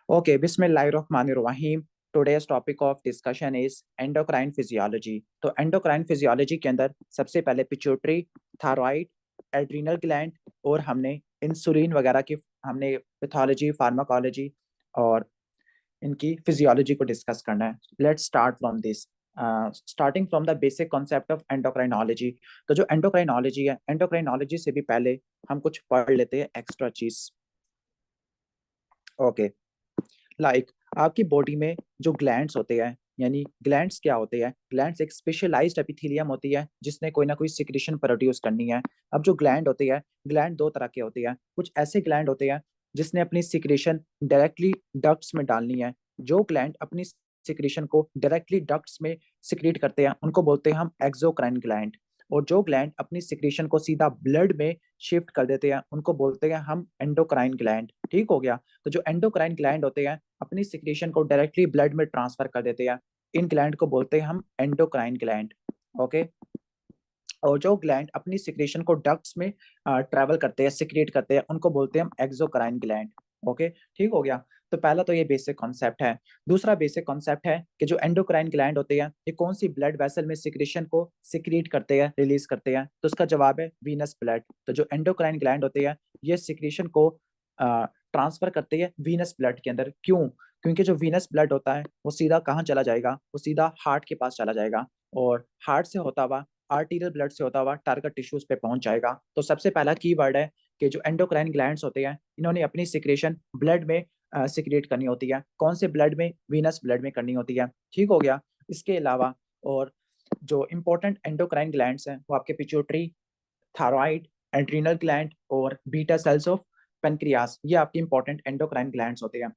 Okay, Bismillahirrahmanirrahim. Today's topic of discussion is endocrine physiology. तो endocrine physiology के अंदर सबसे पहले पिट्यूटरी, थायराइड, एड्रीनल ग्लैंड और हमने इंसुलिन वगैरह की हमने पैथोलॉजी, फार्माकोलॉजी और इनकी फिजियोलॉजी को डिस्कस करना है. Let's start from this. Starting from the basic concept of endocrinology. तो जो एंडोक्राइनोलॉजी है, एंडोक्राइनोलॉजी से भी पहले हम कुछ पढ़ लेते हैं एक्स्ट्रा चीज. ओके, लाइक आपकी बॉडी में जो ग्लैंड्स होते हैं, यानी ग्लैंड्स क्या होते हैं? ग्लैंड्स एक स्पेशलाइज्ड एपिथेलियम होती है जिसने कोई ना कोई सिक्रीशन प्रोड्यूस करनी है. अब जो ग्लैंड होती है, ग्लैंड दो तरह के होते हैं. कुछ ऐसे ग्लैंड होते हैं जिसने अपनी सिक्रीशन डायरेक्टली डक्ट्स में डालनी है. जो ग्लैंड अपनी सिक्रीशन को डायरेक्टली डक्ट्स में सिक्रीट करते हैं उनको बोलते हैं हम एक्सोक्राइन ग्लैंड. और जो ग्लैंड अपनी सिक्रीशन को सीधा ब्लड में शिफ्ट कर देते हैं उनको बोलते हैं हम एंडोक्राइन ग्लैंड. ठीक हो गया? तो जो एंडोक्राइन ग्लैंड होते हैं अपनी सिक्रीशन को डायरेक्टली ब्लड में ट्रांसफर कर देते हैं. इन ग्लैंड को बोलते हैं हम एंडोक्राइन ग्लैंड. ओके. और जो ग्लैंड अपनी सिक्रीशन को डक्ट्स में ट्रैवल करते हैं, सिक्रेट करते हैं, उनको बोलते हैं हम एक्सोक्राइन ग्लैंड. ओके, ठीक हो गया? तो पहला तो ये बेसिक कॉन्सेप्ट है. दूसरा बेसिक कॉन्सेप्ट है कि जो एंडोक्राइन ग्लैंड होते हैं ये कौन सी ब्लड वेसल में सिक्रीशन को सिक्रीट करते हैं, रिलीज करते हैं? तो उसका जवाब है वीनस ब्लड. तो जो एंडोक्राइन ग्लैंड होते हैं ये सिक्रीशन को ट्रांसफर करते हैं वीनस ब्लड के अंदर. क्यों? क्योंकि जो वीनस ब्लड होता है वो सीधा कहाँ चला जाएगा? वो सीधा हार्ट के पास चला जाएगा और हार्ट से होता हुआ, आर्टीरियल ब्लड से होता हुआ टारगेट टिश्यूज पे पहुंच जाएगा. तो सबसे पहला कीवर्ड है कि जो एंडोक्राइन ग्लैंड्स होते हैं इन्होंने अपनी सिक्रेशन ब्लड में सिक्रेट करनी होती है. कौन से ब्लड में? वीनस ब्लड में करनी होती है. ठीक हो गया? इसके अलावा और जो इंपॉर्टेंट एंडोक्राइन ग्लैंड्स हैं वो आपके पिट्यूटरी, थायराइड, एड्रीनल ग्लैंड और बीटा सेल्स ऑफ पेनक्रियास, ये आपके इंपॉर्टेंट एंडोक्राइन ग्लैंड्स होते हैं.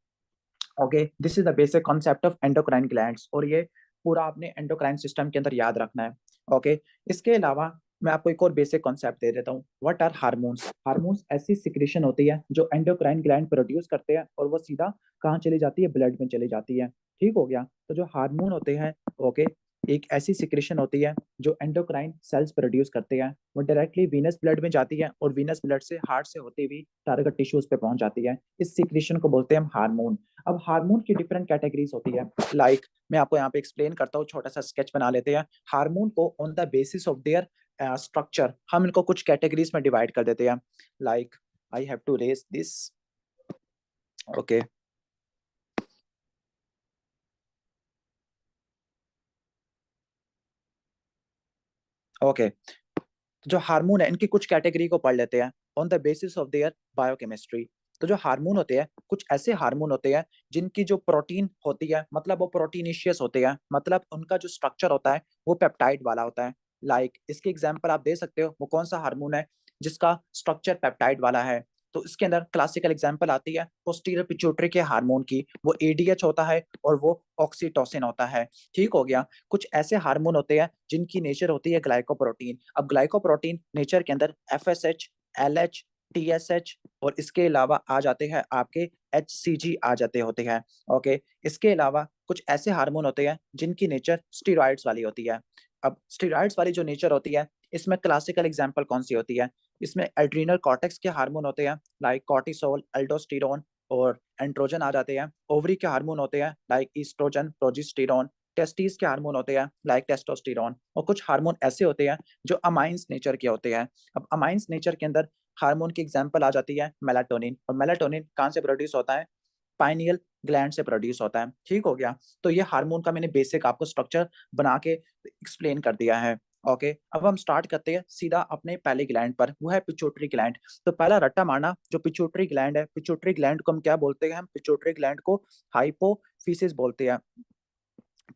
Okay, this is the basic concept of endocrine glands और ये पूरा आपने एंडोक्राइन सिस्टम के अंदर याद रखना है. ओके, इसके अलावा मैं आपको एक और बेसिक कॉन्सेप्ट दे देता हूँ. What are hormones? हार्मोन्स ऐसी सिक्रेशन होती है जो एंडोक्राइन ग्लैंड प्रोड्यूस करते हैं और वो सीधा कहाँ चली जाती है? ब्लड में चली जाती है. ठीक हो गया? तो जो हार्मोन होते हैं, ओके, एक ऐसी सिक्रेशन होती है जो एंडोक्राइन सेल्स प्रोड्यूस करते हैं. वो डायरेक्टली वीनस ब्लड में जाती है और वीनस ब्लड से हार्ट से होती हुई टारगेट टिश्यूज पे पहुंच जाती है. इस सिक्रेशन को बोलते हैं हम हार्मोन. अब हार्मोन की डिफरेंट कैटेगरीज होती है. लाइक मैं आपको यहाँ पे एक्सप्लेन करता हूँ, छोटा सा स्केच बना लेते हैं. हार्मोन को on the basis of their structure हम इनको कुछ कैटेगरीज में डिवाइड कर देते हैं. Like I have to raise this. Okay, okay. जो हार्मोन है इनकी कुछ कैटेगरी को पढ़ लेते हैं on the basis of their biochemistry. तो जो हार्मोन होते हैं, कुछ ऐसे हार्मोन होते हैं जिनकी जो प्रोटीन होती है, मतलब वो प्रोटीनिशियस होते हैं, मतलब उनका जो स्ट्रक्चर होता है वो पेप्टाइड वाला होता है. लाइक इसके एग्जांपल आप दे सकते हो, वो कौन सा हार्मोन है जिसका स्ट्रक्चर पेप्टाइड वाला है? तो इसके अंदर क्लासिकल एग्जांपल आती है पोस्टीरियर पिट्यूटरी के हार्मोन की. वो एडीएच होता है और वो ऑक्सीटोसिन होता है. ठीक हो गया? कुछ ऐसे हार्मोन होते हैं जिनकी नेचर होती है ग्लाइकोप्रोटीन. अब ग्लाइकोप्रोटीन नेचर के अंदर एफएसएच, एलएच, टीएसएच और इसके अलावा आ जाते हैं आपके एचसीजी आ जाते होते हैं. ओके, इसके अलावा कुछ ऐसे हार्मोन होते हैं जिनकी नेचर स्टीरॉइड्स वाली होती है. अब स्टीरॉइड्स वाली जो नेचर होती है इसमें क्लासिकल एग्जांपल कौन सी होती है? इसमें एड्रीनल कॉर्टेक्स के हार्मोन होते हैं लाइक कॉर्टिसोल, एल्डोस्टेरोन और एंड्रोजन आ जाते हैं. ओवरी के हार्मोन होते हैं लाइक ईस्ट्रोजन, प्रोजेस्टेरोन. टेस्टिस के हार्मोन होते हैं लाइक टेस्टोस्टेरोन. और कुछ हार्मोन ऐसे होते हैं जो अमाइंस नेचर के होते हैं. अब अमाइंस नेचर के अंदर हार्मोन की एग्जांपल आ जाती है मेलाटोनिन. और मेलाटोनिन कहाँ से प्रोड्यूस होता है? पाइनियल ग्लैंड से प्रोड्यूस होता है. ठीक हो गया? तो ये हार्मोन का मैंने बेसिक आपको स्ट्रक्चर बना के एक्सप्लेन कर दिया है. ओके, अब हम स्टार्ट करते हैं सीधा अपने पहले ग्लैंड पर, वो है पिट्यूटरी ग्लैंड. तो पहला रट्टा मारना, जो पिट्यूटरी ग्लैंड है, पिट्यूटरी ग्लैंड को हम क्या बोलते हैं? हम पिट्यूटरी ग्लैंड को हाइपोफिसिस बोलते हैं.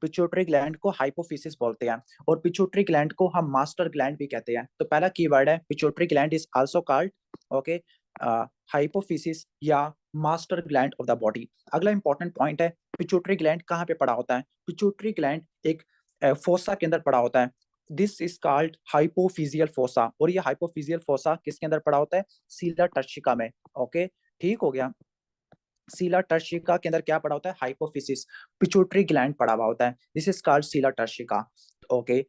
पिट्यूटरी ग्लैंड को हाइपोफिसिस बोलते हैं और पिट्यूटरी ग्लैंड को हम मास्टर ग्लैंड भी कहते हैं. तो पहला कीवर्ड है pituitary gland is also called, okay, hypophysis या master gland of the body. अगला इंपॉर्टेंट पॉइंट है पिट्यूटरी ग्लैंड कहाँ पे पड़ा होता है? पिट्यूटरी ग्लैंड एक फोसा के अंदर पड़ा होता है. This is called hypophyseal fossa. और ये हाइपोफिजियल फोसा किसके अंदर पड़ा होता है? सीला टर्शिका में. ओके, ठीक हो गया? सीला टर्शिका के अंदर क्या पड़ा होता है? हाइपोफिसिस. पिट्यूटरी ग्लैंड पड़ा हुआ होता है. दिस इज कॉल्ड सीला टर्शिका. ओके,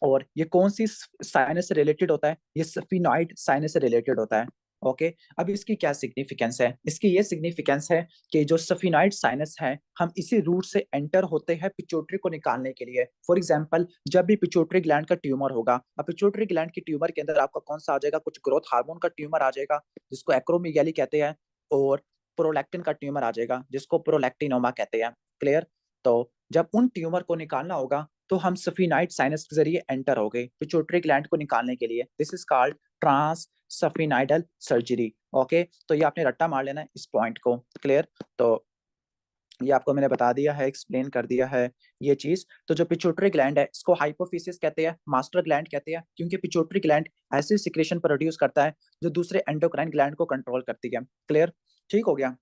और ये कौन सी साइनस से रिलेटेड होता है? ये सफिनॉइड साइनस से रिलेटेड होता है। ओके, अब इसकी क्या सिग्निफिकेंस है? इसकी ये सिग्निफिकेंस है कि जो सफिनॉइड साइनस है, हम इसी रूट से एंटर होते हैं पिट्यूटरी को निकालने के लिए। फॉर एग्जांपल, जब भी पिट्यूटरी ग्लैंड का ट्यूमर होगा, अब पिट्यूटरी ग्लैंड की ट्यूमर के अंदर आपका कौन सा आ जाएगा? कुछ ग्रोथ हार्मोन का ट्यूमर आ जाएगा जिसको एक्रोमेगाली कहते हैं, और प्रोलैक्टिन का ट्यूमर आ जाएगा जिसको प्रोलैक्टिनोमा कहते हैं। क्लियर? तो जब उन ट्यूमर को निकालना होगा तो हम सफिनाइड साइनस के जरिए एंटर हो गए पिट्यूटरी ग्लैंड को निकालने के लिए। This is called transsphenoidal surgery. Okay, तो ये आपने रट्टा मार लेना है इस पॉइंट को। क्लियर? तो ये आपको मैंने बता दिया है, एक्सप्लेन कर दिया है ये चीज। तो जो पिट्यूटरी ग्लैंड है इसको हाइपोफिसिस कहते हैं, मास्टर ग्लैंड कहते हैं, क्योंकि पिट्यूटरी ग्लैंड ऐसी सिक्रेशन प्रोड्यूस करता है जो दूसरे एंडोक्राइन ग्लैंड को कंट्रोल करती है। क्लियर? ठीक हो गया?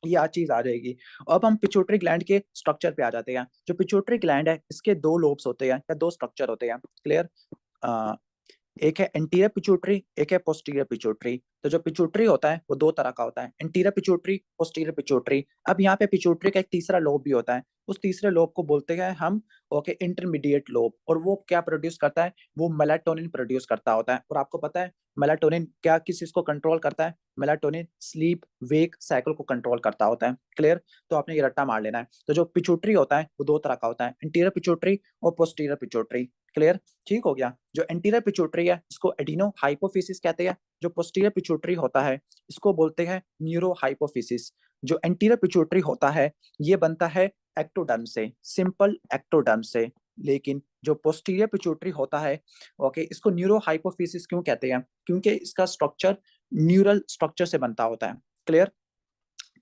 ये आज चीज आ जाएगी। अब हम पिट्यूटरी ग्लैंड के स्ट्रक्चर पे आ जाते हैं। जो पिट्यूटरी ग्लैंड है इसके दो लोब्स होते हैं या दो स्ट्रक्चर होते हैं। क्लियर? एक है एंटीरियर पिट्यूटरी, एक है पोस्टीरियर पिट्यूटरी। तो जो पिट्यूटरी होता है वो दो तरह का होता है, एंटीरियर पिट्यूटरी, पोस्टीरियर पिट्यूटरी। अब यहाँ पे पिट्यूटरी का एक तीसरा लोब भी होता है, उस तीसरे लोब को बोलते हैं हम ओके इंटरमीडिएट लोब। और वो क्या प्रोड्यूस करता है? वो मेलाटोनिन प्रोड्यूस करता होता है। और आपको पता है मेलाटोनिन क्या किस चीज को कंट्रोल करता है? मेलाटोनिन स्लीप वेक साइकिल को कंट्रोल करता होता है। क्लियर? तो आपने ये रट्टा मार लेना है। तो जो पिट्यूटरी होता है वो दो तरह का होता है, एंटीरियर पिट्यूटरी और पोस्टीरियर पिट्यूटरी। क्लियर? ठीक हो गया? जो एंटीरियर पिट्यूटरी है इसको एडिनो हाइपोफिसिस कहते हैं। जो पोस्टीरियर पिट्यूटरी होता है इसको बोलते हैं न्यूरो हाइपोफिसिस। जो एंटीरियर पिट्यूटरी होता है ये बनता है एक्टोडर्म से, सिंपल एक्टोडर्म से। लेकिन जो पोस्टीरियर पिट्यूटरी होता है ओके, इसको न्यूरो हाइपोफिसिस क्यों कहते हैं? क्योंकि इसका स्ट्रक्चर न्यूरल स्ट्रक्चर से बनता होता है। क्लियर?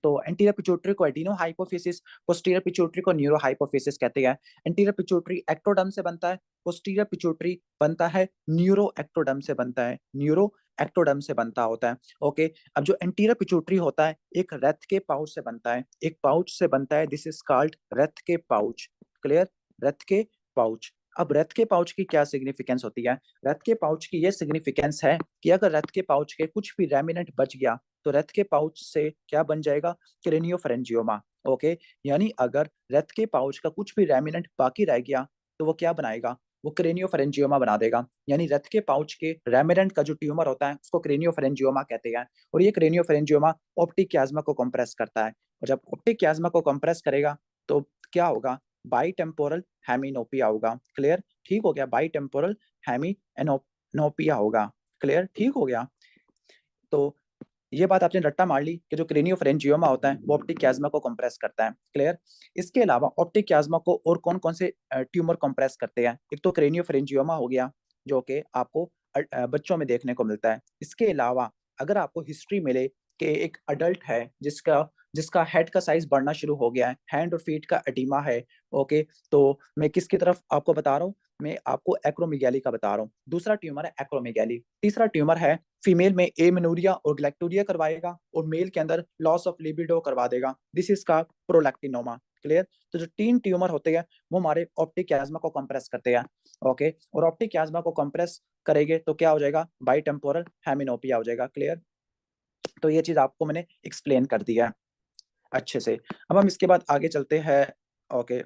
तो एंटीरियर पिट्यूटरी को एडिनो हाइपोफिसिस, पोस्टीरियर पिट्यूटरी को न्यूरो हाइपोफिसिस कहते हैं। एंटीरियर पिट्यूटरी एक्टोडर्म से बनता है, पोस्टीरियर पिट्यूटरी बनता है न्यूरो एक्टोडर्म से बनता है, न्यूरो एक्टोडर्म से बनता होता है। ओके, अब जो एंटीरियर पिट्यूटरी होता है एक रथ के पाउच से बनता है, एक पाउच से बनता है, दिस इज कॉल्ड रथ के पाउच। क्लियर? रथ के पाउच। अब रथ के पाउच की क्या सिग्निफिकेंस होती है? रथ के पाउच की यह सिग्निफिकेंस है कि अगर रथ के पाउच के कुछ भी रेमिनेंट बच गया तो रथ के पाउच से क्या बन जाएगा? क्रेनियोफेरेंजियोमा। ओके, यानी अगर रथ के पाउच का कुछ भी रेमिनेंट बाकी रह गया तो वो क्या बनाएगा? वो क्रेनियोफेरेंजियोमा बना देगा। यानी रथ के पाउच के रेमिनेंट का जो ट्यूमर होता है उसको क्रेनियोफेरेंजियोमा कहते हैं। और ये क्रेनियोफेरेंजियोमा ऑप्टिक कियाज्मा को कंप्रेस करता है। और जब ऑप्टिक कियाज्मा को कंप्रेस करेगा तो क्या होगा? बाई टेम्पोरल हेमिनोपिया होगा। क्लियर? ठीक हो गया? बाई टेम्पोरल हेमिनोपिया होगा। क्लियर? ठीक हो गया? तो ये बात आपने रट्टा मार ली कि जो क्रेनियोफेरेंजियोमा होता है वो ऑप्टिक कियाज्मा को कंप्रेस करता है। क्लियर? इसके अलावा ऑप्टिक कियाज्मा को और कौन कौन से ट्यूमर कंप्रेस करते हैं? एक तो क्रेनियोफेरेंजियोमा हो गया जो कि आपको बच्चों में देखने को मिलता है। इसके अलावा अगर आपको हिस्ट्री मिले कि एक अडल्ट है जिसका जिसका हेड का साइज बढ़ना शुरू हो गया है, हैंड और फीट का एडिमा है, ओके, तो मैं किसकी तरफ आपको बता रहा हूँ? मैं आपको एक्रोमेगाली का बता रहा हूँ। दूसरा ट्यूमर है एक्रोमेगाली। तीसरा ट्यूमर है फीमेल में एमेनोरिया और ग्लैक्टोरिया करवाएगा और मेल के अंदर लॉस ऑफ लिबिडो करवा देगा। दिस इज का प्रोलैक्टिनोमा। क्लियर? तो जो तीन ट्यूमर होते हैं वो हमारे ऑप्टिक कियाज्मा को कंप्रेस करते हैं। ओके, और ऑप्टिक कियाज्मा को कंप्रेस करेंगे तो क्या हो जाएगा? बाई टेम्पोरल हेमिनोपिया हो जाएगा। क्लियर? तो ये चीज आपको मैंने एक्सप्लेन कर दिया अच्छे से। अब हम इसके बाद आगे चलते हैं। ओके,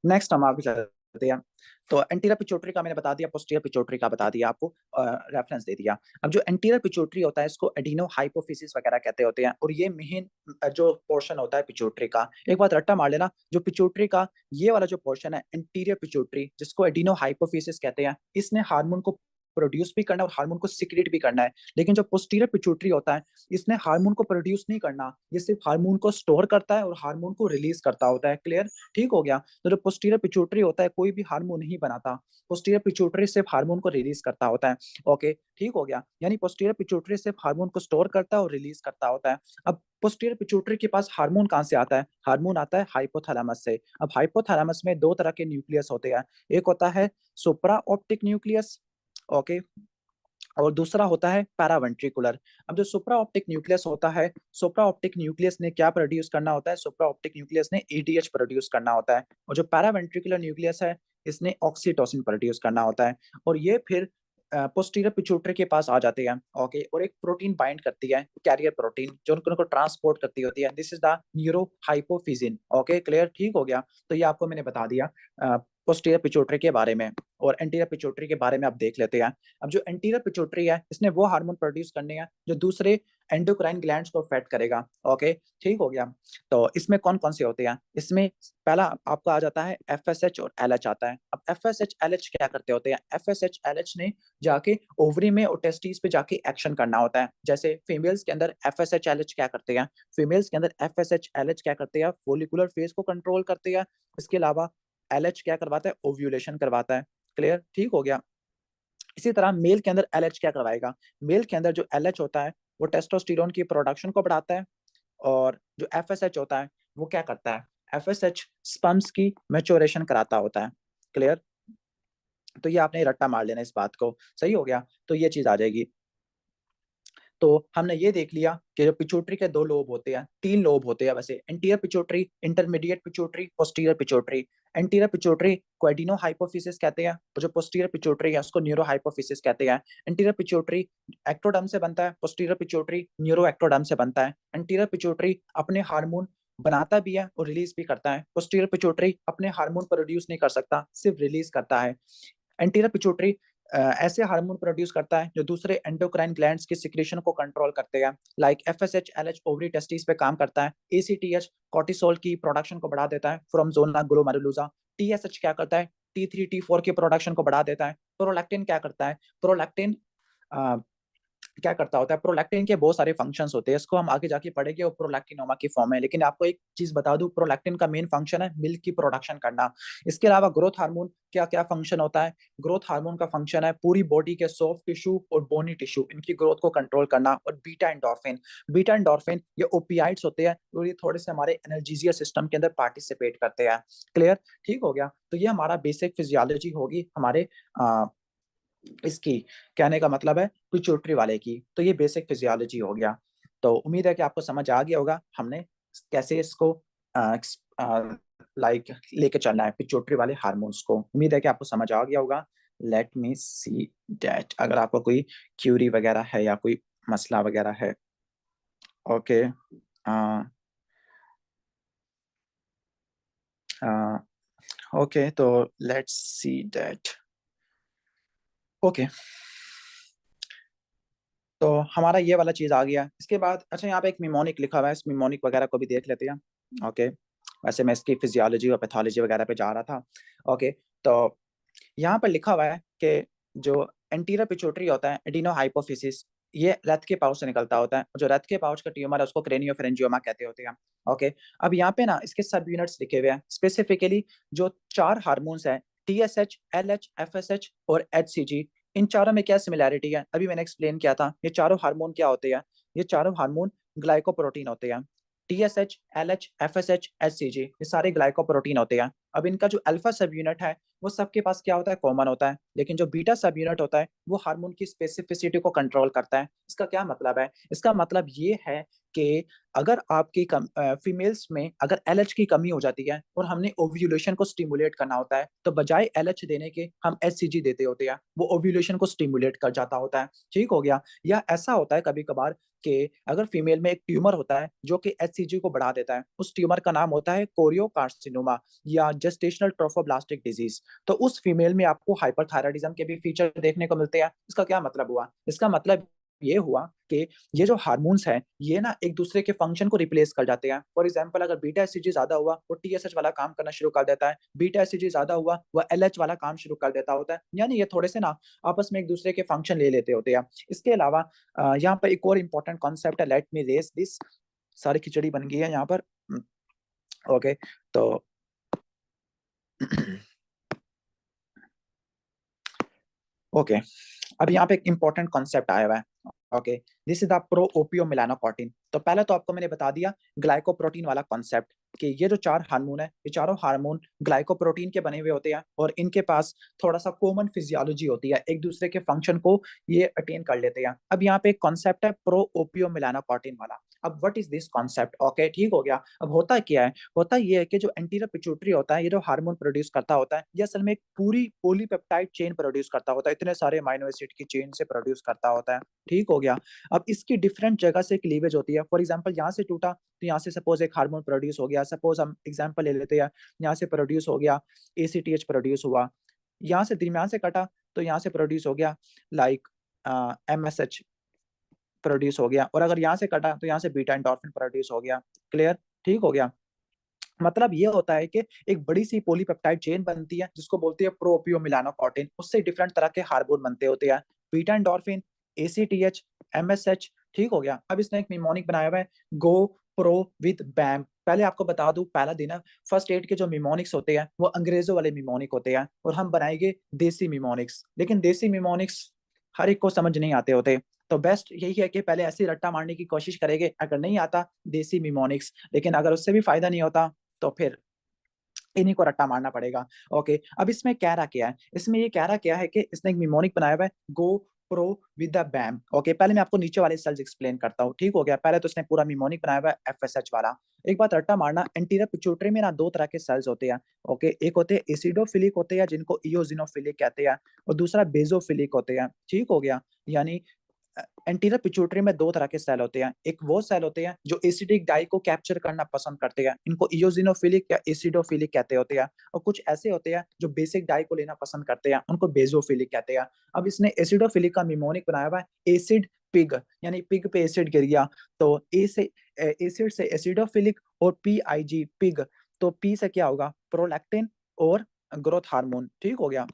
नेक्स्ट हम आगे चलते हैं। तो एंटीरियर पिट्यूटरी का मैंने बता दिया, पोस्टीरियर पिट्यूटरी का बता दिया, आपको रेफरेंस दे दिया। अब जो एंटीरियर पिट्यूटरी होता है इसको एडिनो हाइपोफिसिस वगैरह कहते होते हैं। और ये मेन जो पोर्शन होता है पिट्यूटरी का, एक बात रट्टा मार लेना, जो पिट्यूटरी का ये वाला जो पोर्शन है एंटीरियर पिट्यूटरी जिसको एडिनो हाइपोफिसिस कहते हैं, इसने हार्मोन को प्रोड्यूस भी करना है और हार्मोन को सिक्रेट भी करना है। लेकिन जो पोस्टीरियर पिट्यूटरी होता है इसने हार्मोन को प्रोड्यूस नहीं करना, ये सिर्फ हार्मोन को स्टोर करता है और हार्मोन को रिलीज करता होता है। क्लियर? ठीक हो गया? तो जो पोस्टीरियर पिट्यूटरी होता है कोई भी हार्मोन नहीं बनाता, पोस्टीरियर पिट्यूटरी सिर्फ हार्मोन को रिलीज करता होता है। ओके, ठीक हो गया? यानी पोस्टीरियर पिट्यूटरी सिर्फ हार्मोन को स्टोर करता है और रिलीज करता होता है। अब पोस्टीरियर पिट्यूटरी के पास हार्मोन कहाँ से आता है? हार्मोन आता है हाइपोथैलेमस से। अब हाइपोथैलेमस में दो तरह के न्यूक्लियस होते हैं, एक होता है सुप्रा ऑप्टिक न्यूक्लियस, ओके, और दूसरा होता है पैरावेंट्रिकुलर। अब जो सुप्रा ऑप्टिक न्यूक्लियस होता है, सुप्रा ऑप्टिक न्यूक्लियस ने क्या प्रोड्यूस करना होता है? सुप्रा ऑप्टिक न्यूक्लियस ने ईडीएच प्रोड्यूस करना होता है। और जो पैरावेंट्रिकुलर न्यूक्लियस है इसने ऑक्सीटोसिन प्रोड्यूस करना होता है। और ये फिर पोस्टीरियर पिट्यूटरी के पास आ जाते हैं। ओके, और एक प्रोटीन बाइंड करती है, कैरियर प्रोटीन, जो उनको ट्रांसपोर्ट करती होती है। This is the neurohypophysis. Okay, clear? ठीक हो गया? तो ये आपको मैंने बता दिया पोस्टीरियर पिट्यूटरी के बारे में और एंटीरियर पिट्यूटरी के बारे में आप देख लेते हैं। अब जो एंटीरियर पिट्यूटरी है इसने वो हार्मोन प्रोड्यूस करने हैं जो दूसरे एंडोक्राइन ग्लैंड्स को अफेक्ट करेगा। ओके, ठीक हो गया। तो इसमें कौन कौन से होते हैं? इसमें पहला आपका आ जाता है एफएसएच और एलएच आता है। अब एफएसएच एलएच क्या करते होते हैं? एफएसएच एलएच ने जाके ओवरी में और टेस्टिस पे जाके एक्शन करना होता है। जैसे फीमेल्स के अंदर एफएसएच एलएच क्या करते हैं? फीमेल्स के अंदर एफएसएच एलएच क्या करते हैं? फोलिकुलर फेज को कंट्रोल करते हैं। इसके अलावा एलएच क्या करवाता है? ओव्यूलेशन करवाता है। क्लियर, ठीक हो गया। इसी तरह मेल के अंदर एलएच क्या करवाएगा? मेल के अंदर जो एलएच होता है वो टेस्टोस्टेरोन की प्रोडक्शन को बढ़ाता है और जो एफएसएच होता है वो क्या करता है? एफएसएच स्पर्म्स की मैच्योरेशन कराता होता है। क्लियर, तो ये आपने रट्टा मार लेना इस बात को, सही हो गया। तो ये चीज आ जाएगी। तो हमने ये देख लिया कि जो पिट्यूटरी के दो लोब होते हैं, तीन लोब होते हैं वैसे, anterior pituitary, intermediate pituitary, posterior pituitary. Anterior pituitary को एडिनो हाइपोफिसिस कहते हैं और जो पोस्टीरियर पिट्यूटरी है उसको न्यूरो हाइपोफिसिस कहते हैं। एंटीरियर पिट्यूटरी एक्टोडर्म से बनता है, पोस्टीरियर पिट्यूटरी न्यूरो एक्टोडर्म से बनता है। एंटीरियर पिट्यूटरी अपने हार्मोन बनाता भी है और रिलीज भी करता है। पोस्टीरियर पिट्यूटरी अपने हार्मोन प्रोड्यूस नहीं कर सकता, सिर्फ रिलीज करता है। एंटीरियर पिट्यूटरी ऐसे हार्मोन प्रोड्यूस करता है जो दूसरे एंडोक्राइन ग्लैंड्स के सिक्रेशन को कंट्रोल करते हैं। Like FSH LH ovary testis पे काम करता है। एसीटीएच कॉर्टिसोल की प्रोडक्शन को बढ़ा देता है फ्रॉम जोना ग्लोमेरुलोसा। टीएसएच क्या करता है? टी3 टी4 की प्रोडक्शन को बढ़ा देता है। प्रोलैक्टिन क्या करता है? प्रोलैक्टिन क्या करता होता है? प्रोलैक्टिन के बहुत सारे फंक्शंस होते हैं, इसको हम आगे जाके पढ़ेंगे और प्रोलैक्टिनोमा की फॉर्म है। लेकिन आपको एक चीज बता दूं, प्रोलैक्टिन का मेन फंक्शन है मिल्क की प्रोडक्शन करना। इसके अलावा ग्रोथ हार्मोन क्या क्या फंक्शन होता है? ग्रोथ हार्मोन का फंक्शन है पूरी बॉडी के सॉफ्ट टिश्यू और बोनी टिश्यू इनकी ग्रोथ को कंट्रोल करना। और बीटा एंडोर्फिन, बीटा एंडोर्फिन ये ओपियाइड्स होते हैं और ये थोड़े से हमारे एनर्जीजिया सिस्टम के अंदर पार्टिसिपेट करते हैं। क्लियर, ठीक हो गया। तो ये हमारा बेसिक फिजियोलॉजी होगी हमारे इसकी, कहने का मतलब है पिट्यूटरी वाले की। तो ये बेसिक फिजियोलॉजी हो गया। तो उम्मीद है कि आपको समझ आ गया होगा हमने कैसे इसको लाइक लेके चलना है पिट्यूटरी वाले हार्मोन्स को। उम्मीद है कि आपको समझ आ गया होगा। लेट मी सी दैट, अगर आपको कोई क्यूरी वगैरह है या कोई मसला वगैरह है। ओके, ओके, तो लेट्स सी दैट। ओके, तो हमारा ये वाला चीज आ गया। इसके बाद अच्छा यहाँ पे एक मिमोनिक लिखा हुआ है, इस मिमोनिक वगैरह को भी देख लेते हैं। ओके, वैसे मैं इसकी फिजियोलॉजी और पैथोलॉजी वगैरह पे जा रहा था। ओके, तो यहाँ पर लिखा हुआ है कि जो एंटीरियर पिट्यूटरी होता है एडिनो हाइपोफिसिस, ये रथ के पाउच से निकलता होता है। जो रथ के पाउच का ट्यूमर है उसको क्रेनियोफेरेंजियोमा कहते होते हैं। ओके, अब यहाँ पे ना इसके सब यूनिट्स लिखे हुए हैं। स्पेसिफिकली जो चार हार्मोन्स है, टीएसएच, एलएच, एफएसएच और एचसीजी, इन चारों में क्या सिमिलैरिटी है? अभी मैंने एक्सप्लेन किया था। ये चारों हार्मोन क्या होते हैं? ये चारों हार्मोन ग्लाइकोप्रोटीन होते हैं। टीएसएच, एलएच, एफएसएच, एचसीजी ये सारे ग्लाइकोप्रोटीन होते हैं। अब इनका जो अल्फा सब यूनिट है वो सबके पास क्या होता है? कॉमन होता है। लेकिन जो बीटा सब यूनिट होता है वो हार्मोन की स्पेसिफिसिटी को कंट्रोल करता है। इसका क्या मतलब है? इसका मतलब ये है कि अगर आपकी फीमेल्स में अगर एलएच की कमी हो जाती है और हमने ओव्यूलेशन को स्टिमुलेट करना होता है, तो बजाय एलएच देने के हम एचसीजी देते होते हैं, वो ओव्यूलेशन को स्टिमुलेट कर जाता होता है। ठीक हो गया। या ऐसा होता है कभी कभार कि अगर फीमेल में एक ट्यूमर होता है जो कि एचसीजी को बढ़ा देता है, उस ट्यूमर का नाम होता है कोरियोकार्सिनोमा या जेस्टेशनल ट्रोफोब्लास्टिक डिजीज। तो उस फीमेल में आपको हाइपरथायराइडिज्म के भी फीचर देखने को मिलते हैं। इसका क्या मतलब हुआ? इसका मतलब ये हुआ कि ये जो हार्मोन्स हैं ये ना एक दूसरे के फंक्शन को रिप्लेस कर जाते हैं। फॉर एग्जांपल, अगर बीटा एससीजी ज्यादा हुआ वो टीएसएच वाला काम करना शुरू कर देता है, बीटा एससीजी ज्यादा हुआ वह एलएच वाला काम शुरू कर देता होता है। यानी ये थोड़े से ना आपस में एक दूसरे के फंक्शन ले लेते होते हैं। इसके अलावा यहाँ पर एक और इम्पोर्टेंट कॉन्सेप्ट है, लेट मी रेज दिस। सारी खिचड़ी बन गई है यहाँ पर। ओके, तो ओके, अब यहाँ पे एक इंपॉर्टेंट कॉन्सेप्ट आया हुआ है। Okay, this is the proopiomelanocortin. तो पहले तो आपको मैंने बता दिया ग्लाइकोप्रोटीन वाला कॉन्सेप्ट कि ये जो चार हार्मोन है ये चारों हार्मोन ग्लाइकोप्रोटीन के बने हुए होते हैं और इनके पास थोड़ा सा कॉमन फिजियोलॉजी होती है, एक दूसरे के फंक्शन को ये अटेन कर लेते हैं। अब यहाँ पे एक कॉन्सेप्ट है प्रो ओपियो मिलानोकॉटिन वाला। अब what is this concept? Okay, ठीक हो गया। अब होता क्या है? होता ये है कि जो एंटीरियर पिट्यूटरी होता है, ये जो हार्मोन प्रोड्यूस करता होता है, ये असल में एक पूरी पॉलीपेप्टाइड चेन प्रोड्यूस करता होता है, इतने सारे अमीनो एसिड की चेन से प्रोड्यूस करता होता है। ठीक हो गया। अब इसकी डिफरेंट जगह से क्लीवेज होती है। फॉर एग्जाम्पल यहाँ से टूटा तो यहाँ से सपोज एक हार्मोन प्रोड्यूस हो गया, सपोज हम एग्जांपल ले लेते हैं, यहाँ से प्रोड्यूस हो गया ACTH प्रोड्यूस हुआ, यहाँ से दरमियान से कटा तो यहाँ से प्रोड्यूस हो गया लाइक MSH प्रोड्यूस हो गया, और अगर यहाँ से कटा तो यहाँ से बीटा एंडोर्फिन प्रोड्यूस हो गया। क्लियर? ठीक हो गया। मतलब ये होता है कि एक बड़ी सी पॉलीपेप्टाइड चेन बनती है जिसको बोलते हैं प्रोपियोमिलानोकार्टिन, उससे डिफरेंट तरह के हार्मोन बनते होते हैं, बीटा एंडोर्फिन, ACTH, MSH। ठीक हो गया। अब इसने एक निमोनिक बनाया हुआ है, गो प्रो विद बैम। पहले आपको बता दूं, पहला दिन है फर्स्ट एड के जो मिमोनिक्स होते हैं वो अंग्रेजों वाले मिमोनिक होते हैं, और हम बनाएंगे देसी मिमोनिक्स। लेकिन देसी मिमोनिक्स हर एक को समझ नहीं आते होते, तो बेस्ट यही है कि पहले ऐसे रट्टा मारने की कोशिश करेंगे, अगर नहीं आता देसी मिमोनिक्स, लेकिन अगर उससे भी फायदा नहीं होता तो फिर इन्हीं को रट्टा मारना पड़ेगा। ओके, अब इसमें कह रहा क्या है, इसमें ये कह रहा क्या है कि इसने एक निमोनिक बनाया हुआ है, गो प्रो विद द बैम। ओके, पहले मैं आपको नीचे वाले सेल्स एक्सप्लेन करता हूँ। ठीक हो गया। पहले तो इसने पूरा निमोनिक बनाया हुआ है FSH वाला। एक बात रट्टा मारना, एंटीरियर पिट्यूटरी में ना दो तरह के सेल्स होते हैं। ओके, एक होते हैं एसिडोफिलिक होते हैं जिनको इओजिनोफिलिक कहते हैं, और दूसरा बेजोफिलिक होते हैं। ठीक हो गया। यानी एंटीरियर पिट्यूटरी में दो तरह के सेल होते हैं, एक वो सेल होते हैं जो एसिडिक डाई को कैप्चर करना पसंद करते हैं, इनको इओजिनोफिलिक या एसिडोफिलिक कहते होते हैं, और कुछ ऐसे होते हैं जो बेसिक डाई को लेना पसंद करते हैं, उनको बेजोफिलिक कहते हैं। अब इसने एसिडोफिलिक का निमोनिक बनाया हुआ है एसिड पिग, यानी पिग पे एसिड गिर गया तो ए से एसिड से एसिडोफिलिक, और PIG पिग, तो पी से क्या होगा, प्रोलैक्टिन और ग्रोथ हार्मोन। ठीक हो गया।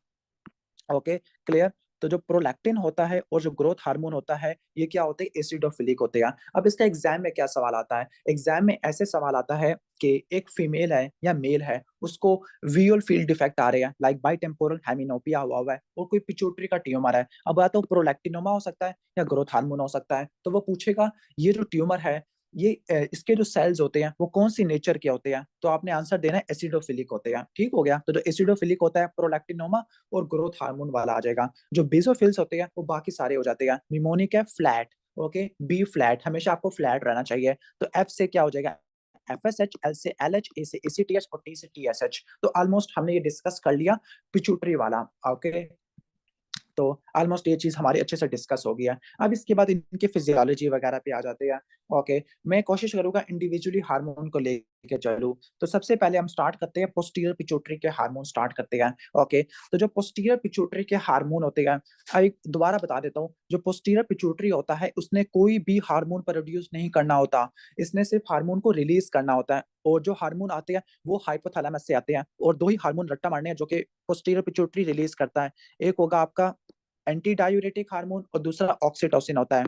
Okay, clear? तो जो प्रोलैक्टिन होता है और जो ग्रोथ हार्मोन होता है, ये क्या होते हैं, एसिडोफिलिक होते हैं। अब इसका एग्जाम में क्या सवाल आता है, एग्जाम में ऐसे सवाल आता है कि एक फीमेल है या मेल है, उसको विजुअल फील्ड डिफेक्ट आ रहे हैं, लाइक बाइटेम्पोरल हेमिनोपिया हुआ है, और कोई पिट्यूटरी का ट्यूमर है। अब या तो प्रोलैक्टिनोमा हो सकता है या ग्रोथ हार्मोन हो सकता है, तो वो पूछेगा ये जो ट्यूमर है, ये इसके जो सेल्स होते हैं वो कौन सी नेचर के होते हैं, तो आपने आंसर देना है एसिडोफिलिक होते हैं। ठीक हो गया। तो जो एसिडोफिलिक होता है प्रोलैक्टिनोमा और ग्रोथ हार्मोन वाला आ जाएगा। जो बेसोफिल्स होते हैं वो बाकी सारे हो जाते हैं। निमोनिक है फ्लैट, ओके, बी फ्लैट, हमेशा आपको फ्लैट रहना चाहिए। तो एफ से क्या हो जाएगा, FSH, L से LH, A से ACTH और T से TSH। तो ऑलमोस्ट हमने ये डिस्कस कर लिया पिट्यूटरी वाला। ओके, तो ऑलमोस्ट ये चीज हमारी अच्छे से डिस्कस हो गया। अब इसके बाद इनके फिजियोलॉजी वगैरह पे आ जाते हैं। ओके, मैं कोशिश करूंगा इंडिविजुअली हार्मोन को लेके चलूं। तो सबसे पहले हम स्टार्ट करते हैं पोस्टीरियर पिट्यूटरी के हार्मोन स्टार्ट करते हैं। ओके, तो जो पोस्टीरियर पिट्यूटरी के हार्मोन होते हैं, एक दोबारा बता देता हूँ, जो पोस्टीरियर पिट्यूटरी होता है उसने कोई भी हार्मोन प्रोड्यूस नहीं करना होता, इसने सिर्फ हार्मोन को रिलीज करना होता है, और जो हार्मोन आते हैं वो हाइपोथैलेमस से आते हैं, और दो ही हार्मोन रट्टा मारने हैं जो कि पोस्टीरियर पिट्यूटरी रिलीज करता है। एक होगा आपका एंटी डायूरेटिक हार्मोन और दूसरा ऑक्सीटोसिन होता है।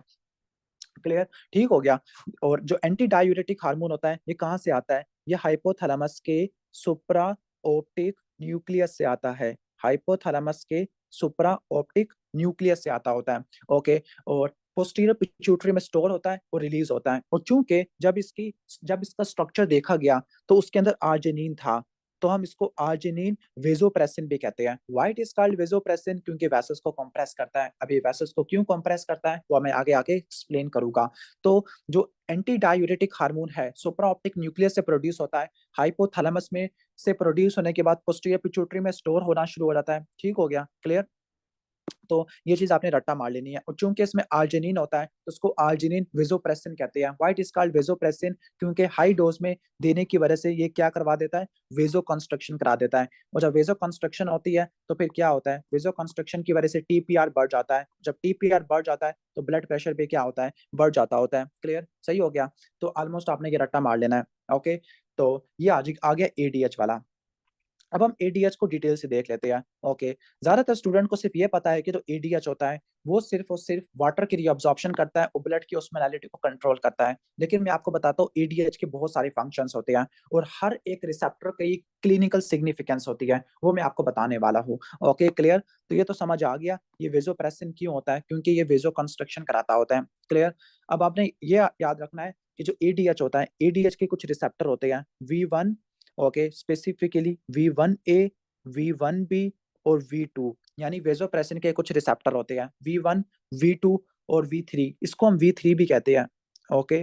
क्लियर? ठीक हो गया। और जो एंटी डायूरेटिक हार्मोन होता है ये कहाँ से आता है, ये हाइपोथैलेमस के सुप्रा ऑप्टिक न्यूक्लियस से आता है, हाइपोथैलेमस के सुप्रा ऑप्टिक न्यूक्लियस से आता होता है। ओके, और पोस्टीरियर पिट्यूटरी में स्टोर होता है और रिलीज होता है। और चूंकि जब इसका स्ट्रक्चर देखा गया तो उसके अंदर आर्जिनिन था, तो हम इसको आर्जिनिन वेसोप्रेसिन भी कहते हैं। Why it is called vasopressin, क्योंकि वेसल्स को कंप्रेस करता है। अब ये वेसल्स को क्यों कंप्रेस करता है वो मैं आगे आगे एक्सप्लेन करूंगा। तो जो एंटी डायूरेटिक हार्मोन है सुप्रा ऑप्टिक न्यूक्लियस से प्रोड्यूस होता है, हाइपोथैलेमस में से प्रोड्यूस होने के बाद पोस्टीरियर पिट्यूटरी में स्टोर होना शुरू हो जाता है। ठीक हो गया। क्लियर? तो ये चीज आपने रट्टा मार लेनी है। और चूंकि इसमें आर्जिनिन होता है तो उसको आर्जिनिन वेसोप्रेसिन कहते हैं। Why it is called vasopressin, क्योंकि हाई डोज में देने की वजह से ये क्या करवा देता है, वेजो कंस्ट्रक्शन करा देता है। और जब वेजो कंस्ट्रक्शन होती है तो फिर क्या होता है, वेजो कंस्ट्रक्शन की वजह से TPR बढ़ जाता है। जब TPR बढ़ जाता है तो ब्लड प्रेशर भी क्या होता है, बढ़ जाता होता है। क्लियर? सही हो गया। तो ऑलमोस्ट आपने ये रट्टा मार लेना है। ओके, तो ये आज आ गया ADH वाला। अब हम ADH को डिटेल से देख लेते हैं। ओके, ज्यादातर स्टूडेंट को सिर्फ ये पता है कि जो ADH होता है वो सिर्फ और सिर्फ वाटर की रीअब्जॉर्प्शन करता है और ब्लड की ऑस्मोलैरिटी को कंट्रोल करता है। लेकिन मैं आपको बताता हूँ ADH के बहुत सारे फंक्शंस होते हैं, और हर एक रिसेप्टर की क्लिनिकल सिग्निफिकेंस होती है, वो मैं आपको बताने वाला हूँ। Okay, clear? तो ये तो समझ आ गया ये वेजोप्रेसिन क्यों होता है, क्योंकि ये वेजो कंस्ट्रक्शन कराता होता है। क्लियर? अब आपने ये याद रखना है कि जो ADH होता है, ADH के कुछ रिसेप्टर होते हैं, V1, okay, specifically V1A, V1B और V2, यानी वेसोप्रेसिन के कुछ रिसेप्टर होते हैं, V1, V2 और V3। इसको हम V3 भी कहते हैं। ओके,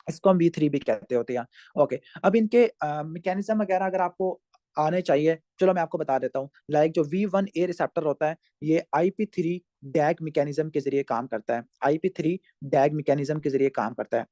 इसको हम V3 भी कहते होते हैं। ओके, अब इनके मैकेनिज्म वगैरह अगर आपको आने चाहिए, चलो मैं आपको बता देता हूँ। लाइक जो V1A रिसेप्टर होता है ये IP3 डैग मैकेनिज्म के जरिए काम करता है, IP3 डैग मैकेनिज्म के जरिए काम करता है।